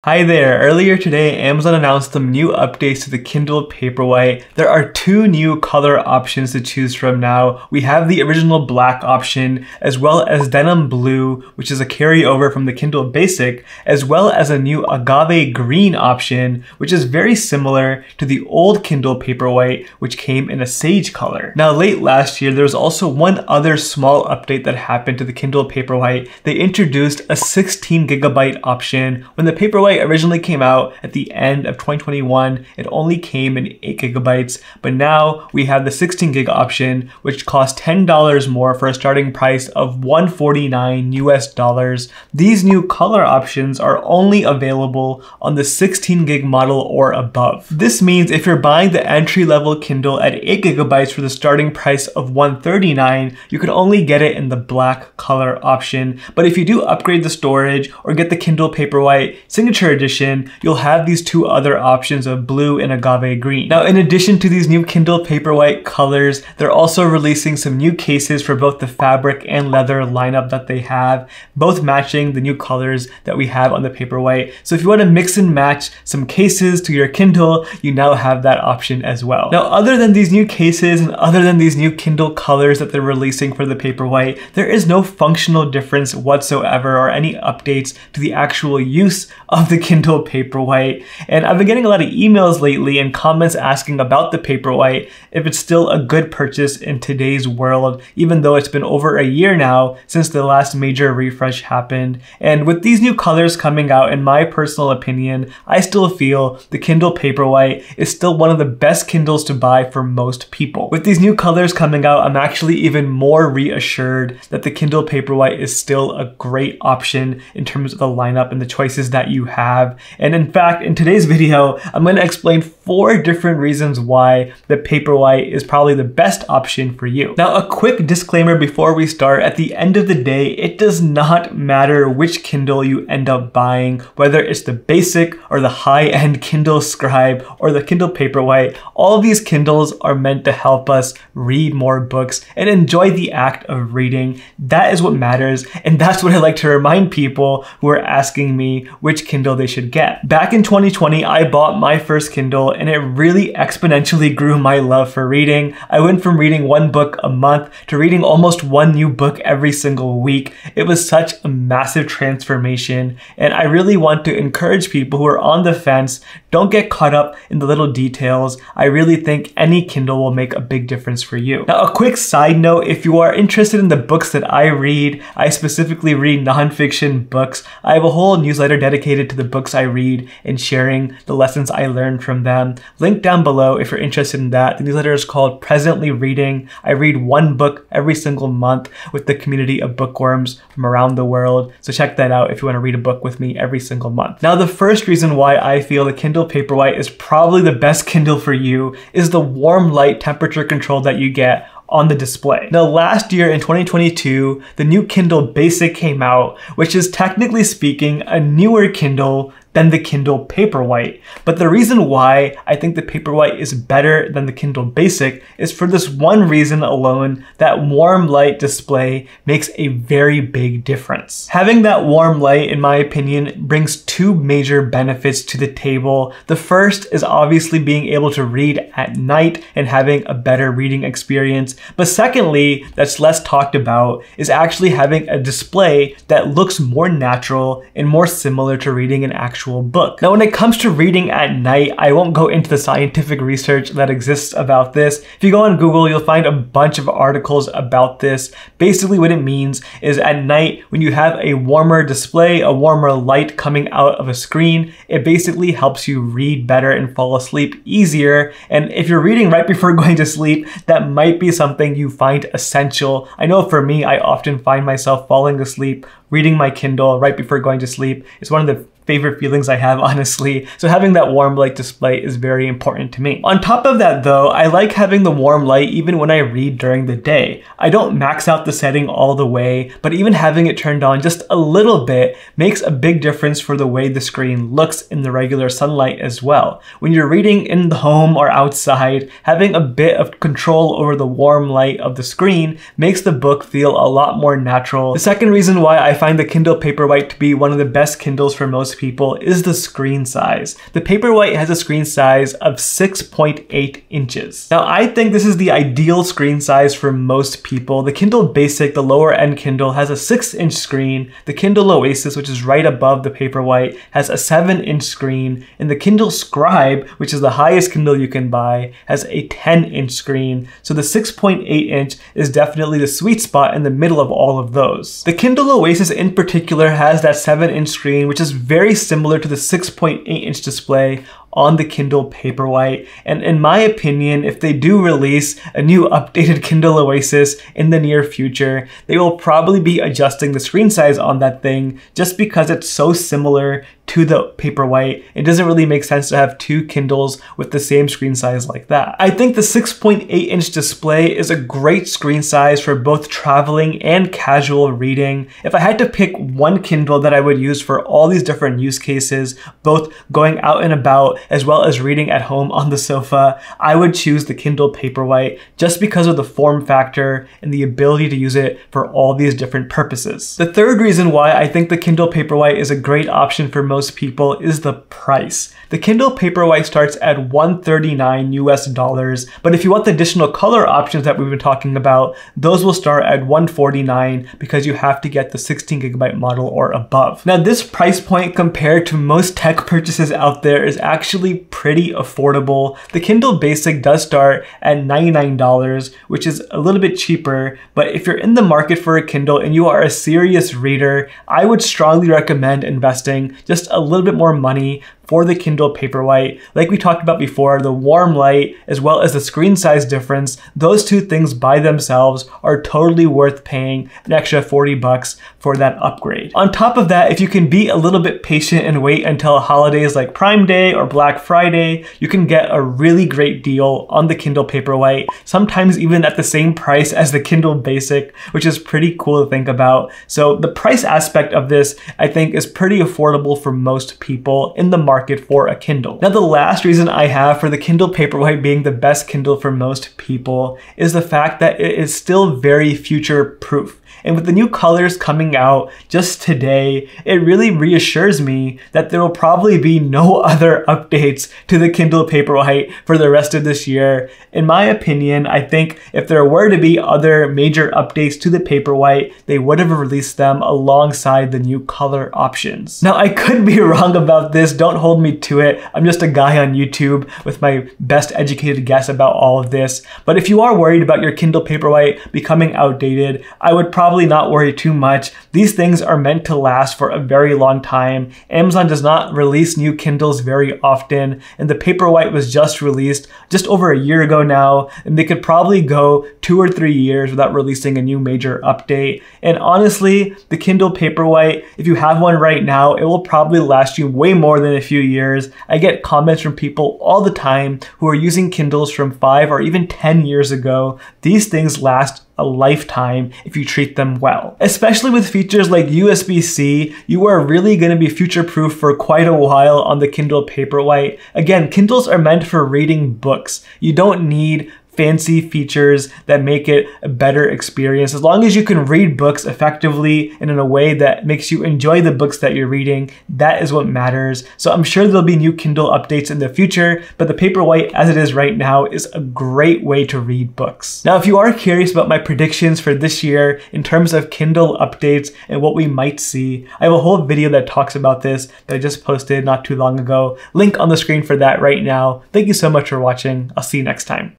Hi there! Earlier today, Amazon announced some new updates to the Kindle Paperwhite. There are two new color options to choose from now. We have the original black option, as well as Denim Blue, which is a carryover from the Kindle Basic, as well as a new Agave Green option, which is very similar to the old Kindle Paperwhite, which came in a sage color. Now, late last year, there was also one other small update that happened to the Kindle Paperwhite. They introduced a 16GB option. When the Paperwhite originally came out at the end of 2021, it only came in 8GB, but now we have the 16GB option, which costs $10 more for a starting price of $149 US. These new color options are only available on the 16GB model or above. This means if you're buying the entry-level Kindle at 8GB for the starting price of $139, you can only get it in the black color option. But if you do upgrade the storage or get the Kindle Paperwhite Signature Edition, you'll have these two other options of blue and agave green. Now, in addition to these new Kindle Paperwhite colors, they're also releasing some new cases for both the fabric and leather lineup that they have, both matching the new colors that we have on the Paperwhite. So if you want to mix and match some cases to your Kindle, you now have that option as well. Now, other than these new cases and other than these new Kindle colors that they're releasing for the Paperwhite, there is no functional difference whatsoever or any updates to the actual use of the Kindle Paperwhite. And I've been getting a lot of emails lately and comments asking about the Paperwhite, if it's still a good purchase in today's world, even though it's been over a year now since the last major refresh happened. And with these new colors coming out, in my personal opinion, I still feel the Kindle Paperwhite is still one of the best Kindles to buy for most people. With these new colors coming out, I'm actually even more reassured that the Kindle Paperwhite is still a great option in terms of the lineup and the choices that you have. And in fact, in today's video, I'm going to explain 4 different reasons why the Paperwhite is probably the best option for you. Now, a quick disclaimer before we start. At the end of the day, it does not matter which Kindle you end up buying, whether it's the basic or the high-end Kindle Scribe or the Kindle Paperwhite. All of these Kindles are meant to help us read more books and enjoy the act of reading. That is what matters, and that's what I like to remind people who are asking me which Kindle they should get. Back in 2020, I bought my first Kindle, and it really exponentially grew my love for reading. I went from reading 1 book a month to reading almost 1 new book every single week. It was such a massive transformation, and I really want to encourage people who are on the fence, don't get caught up in the little details. I really think any Kindle will make a big difference for you. Now, a quick side note, if you are interested in the books that I read, I specifically read nonfiction books. I have a whole newsletter dedicated to the books I read and sharing the lessons I learned from them. Link down below if you're interested in that. The newsletter is called Presently Reading. I read 1 book every single month with the community of bookworms from around the world. So check that out if you want to read a book with me every single month. Now, the first reason why I feel the Kindle Paperwhite is probably the best Kindle for you is the warm light temperature control that you get on the display. Now, last year in 2022, the new Kindle Basic came out, which is technically speaking a newer Kindle than the Kindle Paperwhite. But the reason why I think the Paperwhite is better than the Kindle Basic is for this one reason alone: that warm light display makes a very big difference. Having that warm light, in my opinion, brings 2 major benefits to the table. The first is obviously being able to read at night and having a better reading experience. But secondly, that's less talked about, is actually having a display that looks more natural and more similar to reading an actual book. Now, when it comes to reading at night, I won't go into the scientific research that exists about this. If you go on Google, you'll find a bunch of articles about this. Basically, what it means is at night, when you have a warmer display, a warmer light coming out of a screen, it basically helps you read better and fall asleep easier. And if you're reading right before going to sleep, that might be something you find essential. I know for me, I often find myself falling asleep reading my Kindle right before going to sleep. It's one of the favorite feelings I have, honestly. So having that warm light display is very important to me. On top of that though, I like having the warm light even when I read during the day. I don't max out the setting all the way, but even having it turned on just a little bit makes a big difference for the way the screen looks in the regular sunlight as well. When you're reading in the home or outside, having a bit of control over the warm light of the screen makes the book feel a lot more natural. The second reason why I find the Kindle Paperwhite to be one of the best Kindles for most people is the screen size. The Paperwhite has a screen size of 6.8 inches. Now, I think this is the ideal screen size for most people. The Kindle Basic, the lower end Kindle, has a 6-inch screen. The Kindle Oasis, which is right above the Paperwhite, has a 7-inch screen. And the Kindle Scribe, which is the highest Kindle you can buy, has a 10-inch screen. So the 6.8 inch is definitely the sweet spot in the middle of all of those. The Kindle Oasis in particular has that 7-inch screen, which is very similar to the 6.8-inch display on the Kindle Paperwhite. And in my opinion, if they do release a new updated Kindle Oasis in the near future, they will probably be adjusting the screen size on that thing just because it's so similar to the Paperwhite. It doesn't really make sense to have two Kindles with the same screen size like that. I think the 6.8-inch display is a great screen size for both traveling and casual reading. If I had to pick one Kindle that I would use for all these different use cases, both going out and about as well as reading at home on the sofa, I would choose the Kindle Paperwhite just because of the form factor and the ability to use it for all these different purposes. The third reason why I think the Kindle Paperwhite is a great option for most people is the price. The Kindle Paperwhite starts at $139 US, but if you want the additional color options that we've been talking about, those will start at $149 because you have to get the 16GB model or above. Now, this price point compared to most tech purchases out there is actually pretty affordable. The Kindle Basic does start at $99, which is a little bit cheaper, but if you're in the market for a Kindle and you are a serious reader, I would strongly recommend investing just a little bit more money for the Kindle Paperwhite. Like we talked about before, the warm light as well as the screen size difference, those two things by themselves are totally worth paying an extra 40 bucks for that upgrade. On top of that, if you can be a little bit patient and wait until holidays like Prime Day or Black Friday, you can get a really great deal on the Kindle Paperwhite, sometimes even at the same price as the Kindle Basic, which is pretty cool to think about. So the price aspect of this, I think, is pretty affordable for most people in the market for a Kindle. Now, the last reason I have for the Kindle Paperwhite being the best Kindle for most people is the fact that it is still very future proof. And with the new colors coming out just today, it really reassures me that there will probably be no other updates to the Kindle Paperwhite for the rest of this year. In my opinion, I think if there were to be other major updates to the Paperwhite, they would have released them alongside the new color options. Now, I could be wrong about this, don't hold me to it. I'm just a guy on YouTube with my best educated guess about all of this. But if you are worried about your Kindle Paperwhite becoming outdated, I would probably not worry too much. These things are meant to last for a very long time. Amazon does not release new Kindles very often, and the Paperwhite was just released just over a year ago now, and they could probably go 2 or 3 years without releasing a new major update. And honestly, the Kindle Paperwhite, if you have one right now, it will probably last you way more than a few years. I get comments from people all the time who are using Kindles from 5 or even 10 years ago. These things last a lifetime if you treat them well. Especially with features like USB-C, you are really going to be future-proof for quite a while on the Kindle Paperwhite. Again, Kindles are meant for reading books. You don't need fancy features that make it a better experience. As long as you can read books effectively and in a way that makes you enjoy the books that you're reading, that is what matters. So I'm sure there'll be new Kindle updates in the future, but the Paperwhite as it is right now is a great way to read books. Now, if you are curious about my predictions for this year in terms of Kindle updates and what we might see, I have a whole video that talks about this that I just posted not too long ago. Link on the screen for that right now. Thank you so much for watching. I'll see you next time.